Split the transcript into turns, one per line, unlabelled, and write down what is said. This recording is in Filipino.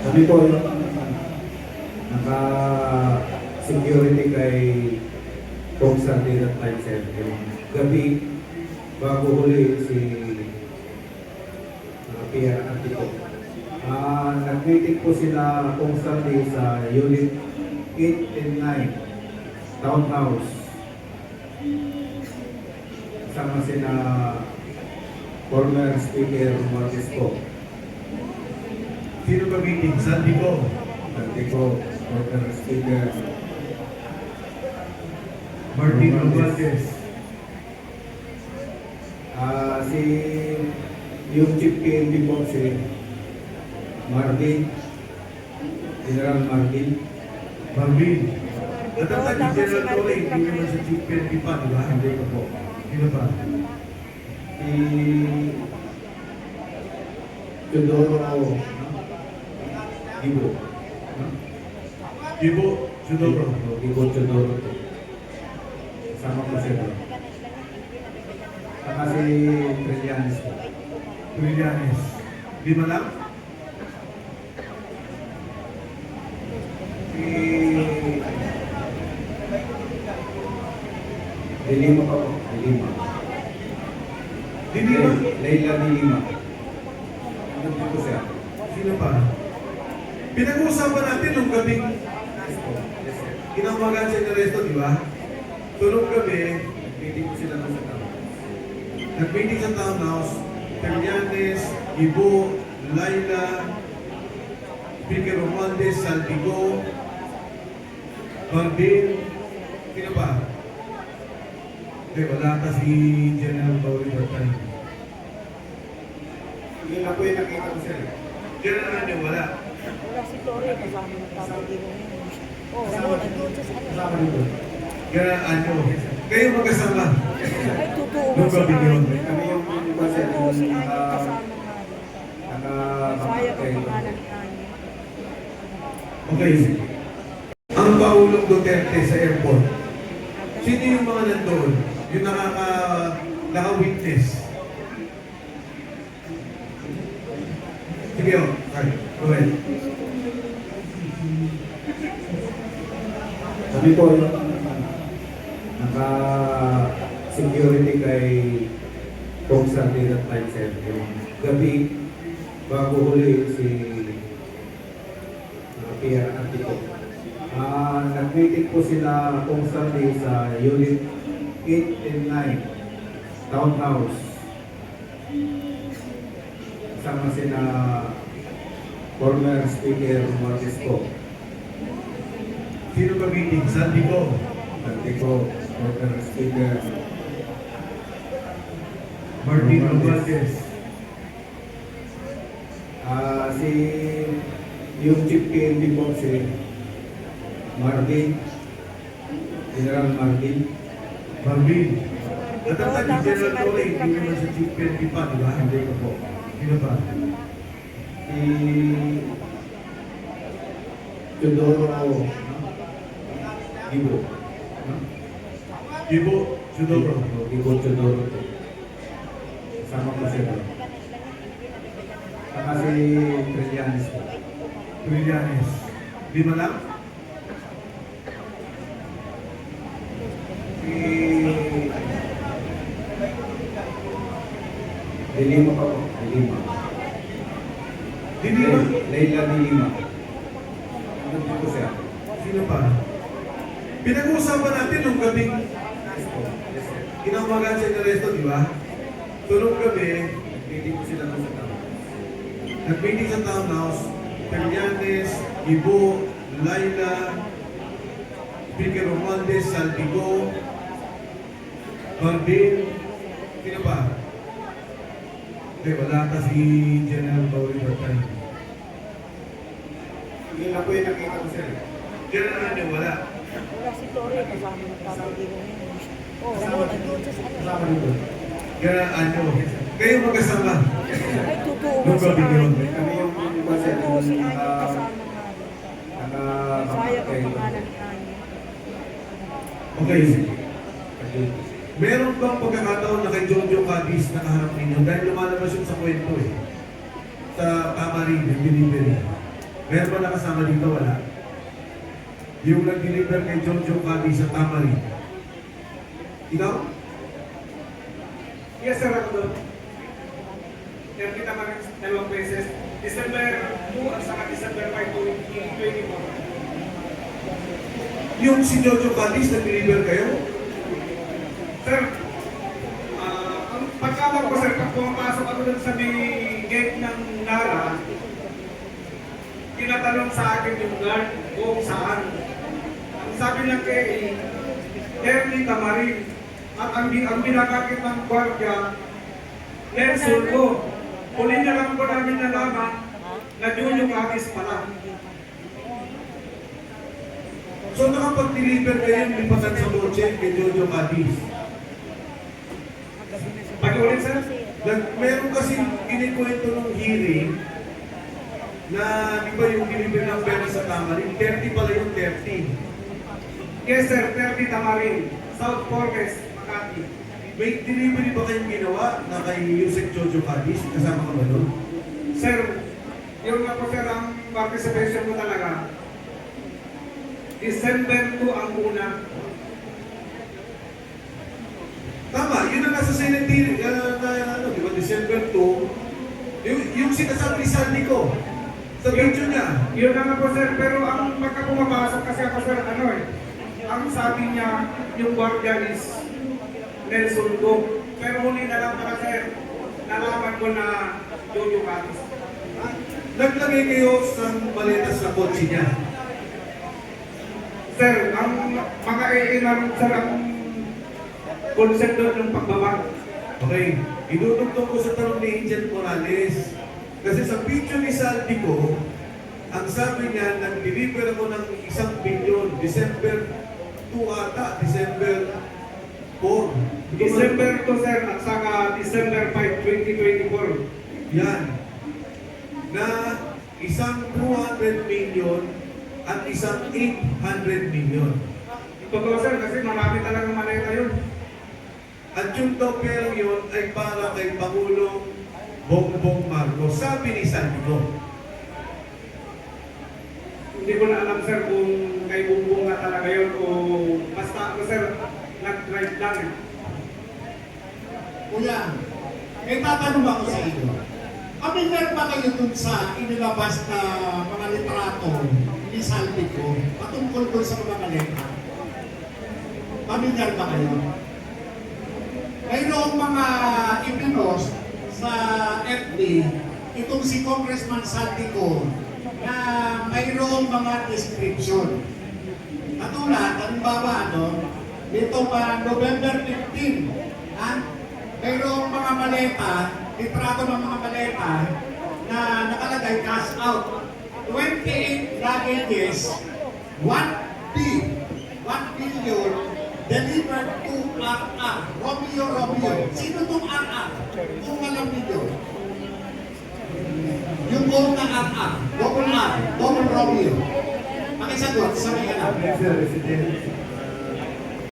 Kami po yung naka-security kay Kong Sandy at Time Center. Yung gabi, bago huli si Pierre Antico. Nag-meeting po sila Kong Sandy sa Unit 8 and 9, Townhouse. Kasama sila former Speaker Marquez po.
Sino ba meeting? Sandy ko.
Antico, former Speaker
Martin Romualdez.
Si yung Chief PNP po si Marvin, General Marvin.
Marvin. Natatag ni General Torre, hindi naman sa Chief PNP pa, di ba?
Hindi ko po.
Sino ba?
Si Teodoro Gibo.
Ibo Sudoro.
Gibo Teodoro. Sama ko siya doon. Saka si Trillanes po.
Trillanes. Lima lang?
Si Dilima pa po. Dilima.
Lima?
Leila Dilima. Nandun po siya.
Sino pa? Pinag-uusapan natin nung gabi.
Yes po. Yes sir.
Kinamagan siya ng resto, di ba? So nung gabi,
Meeting po sila doon sa tao.
nag-meeting sa townhouse, Trillanes, Ibo, Laila, Speaker Romualdez, Saltigo, Marvin, sino ba? Wala ka si General Bauri Bertan.
Yun lang po yung nakita ko sir.
General niyo, wala.
Wala si Tori, kasama nagtatawagin mo yun. Oo, nandun siya sa ano.
Kasama dito.
General Anyo, kayo magkasama.
Ay, totoo
Nung
si
gabi yun.
Anyo.
Kami yung iba sir.
Totoo si Anyo kasama nga. Sayang ang pangalan ni Anyo.
Okay. Ang Paulong Duterte sa airport. Sino yung mga nandoon? Yung naka-witness? Sige, go ahead.
Kami po yung naka-security kay Kong Sandy at Time Center. Yung gabi, bago huli si Pierre Antico. Nag-meeting po sila Kong Sandy sa Unit 8 and 9, Townhouse. Kasama sila former Speaker Marquez po.
Sino ba meeting? Sandy ko.
Antico, former Speaker
Martin Romualdez.
Si yung Chief PNP po si Marvin, General Marvin.
Marvin. Natatag ni
Tama si
General Torre,
Marvin
hindi naman sa Chief PNP pa, di ba?
Hindi ko po.
Sino ba?
Si Teodoro Gibo.
Ibo Sudoro.
Gibo Teodoro. Kasama ko siya doon. Saka si Trillanes po.
Trillanes. Lima lang?
Si Dilima pa po. Dilima.
Lima?
Leila Dilima. Nandun po siya.
Sino pa? Pinag-uusapan natin nung gabi.
Yes po. Yes sir.
Kinamagan siya ng resto, di ba? So nung gabi,
Meeting po sila doon sa tao.
nag-meeting sa townhouse, Trillanes, Ibo, Laila, Speaker Romualdez, Saltigo, Marvin, sino ba? Wala ka si General Bauri Bertan.
Yun lang po yung nakita ko sir.
General niyo, wala.
Wala si Tori, kasama nagtatawagin mo yun. Oo, nandun siya sa ano.
Kasama dito.
General Anyo, kayo magkasama.
Ay, totoo
Nung
si
gabi yun.
Anyo.
Kami yung iba sir.
Totoo si Anyo kasama nga. Sayang ang
Naka-security.
pangalan ni Anyo.
Okay. Meron bang pagkakataon na kay Jojo Cadiz nakaharap ninyo? Dahil lumalabas yun sa kwento eh. Sa Kamarin, yung delivery. Meron ba nakasama dito? Wala. Yung nag-deliver kay Jojo Cati sa Tamari. Ikaw?
Yes, sir, ako doon. Kaya kita kami dalawang beses. December 2 at saka December 5, 2024.
Yung si Jojo Cati, nag-deliver kayo?
Sir, ang pagkawag ko, sir, pag pumapasok ako doon sa may gate ng Nara, tinatanong sa akin yung guard kung saan. Ang sabi niya kay Ernie Tamarin, at ang binakakit ng guardia, Nelson ko. Huli na lang po namin nalaman na Junyo Kakis pala.
So nakapag-deliver kayo yung lipatan sa kotse kay Jojo Cati.
Pag-ulit, sir?
Meron kasi kinikwento ng hearing na di ba yung deliver ng pera sa Tamari, 30 pala yung 30.
Yes, sir. 30 Tamarin. South Forest, Makati.
May delivery ba kayong ginawa na kay Yusek Jojo Cati? Kasama ka ba doon?
Sir, yun nga po, sir, ang participation ko talaga. December 2 ang una.
Tama, yun ang nasa Senate hearing, di ba, December 2, yung sinasabi ni Sandy ko, sa video niya.
Yun na nga po, sir. Pero ang pagka pumapasok kasi ako, sir, ang sabi niya, yung guardian is Nelson Go. Pero huli na lang pala, sir, nalaman ko na Jojo Kakis.
Naglagay kayo sa maleta sa kotse niya.
Sir, ang mga ANR, sir, ang concept doon ng pagbabag.
Okay, idudugtong ko sa tanong ni Angel Morales. Kasi sa video ni Sandy ko, ang sabi niya, nag-deliver ako ng 1 billion, December 2 ata, December 4.
December 2, sir, at saka December 5, 2024.
Yan. Na isang 200 million at isang 800 million.
Totoo, sir, kasi marami talagang maleta yun.
At yung daw pera yun ay para kay Pangulong Bongbong Marcos. Sabi ni Sandy ko.
Hindi ko na alam, sir, kung kay Bumbong na talaga yun o basta ako, sir, nag-drive lang.
Kuya, may tatanong ako sa inyo. Pamilyar ba kayo dun sa inilabas na mga litrato ni Salvi ko patungkol dun sa mga letra? Pamilyar ba kayo? Mayroong mga ipinos sa FB, itong si Congressman Salvi ko, na mayroong mga description. Katulad, halimbawa, nitong November 15, mayroong mga maleta, litrato ng mga maleta na nakalagay cash out. 28 luggages, 1 billion delivered to RR. Romeo. Sino itong RR? Kung alam niyo. Yung gold na RR, double Romeo. Pakisagot, sabi ka lang.
Sir, President.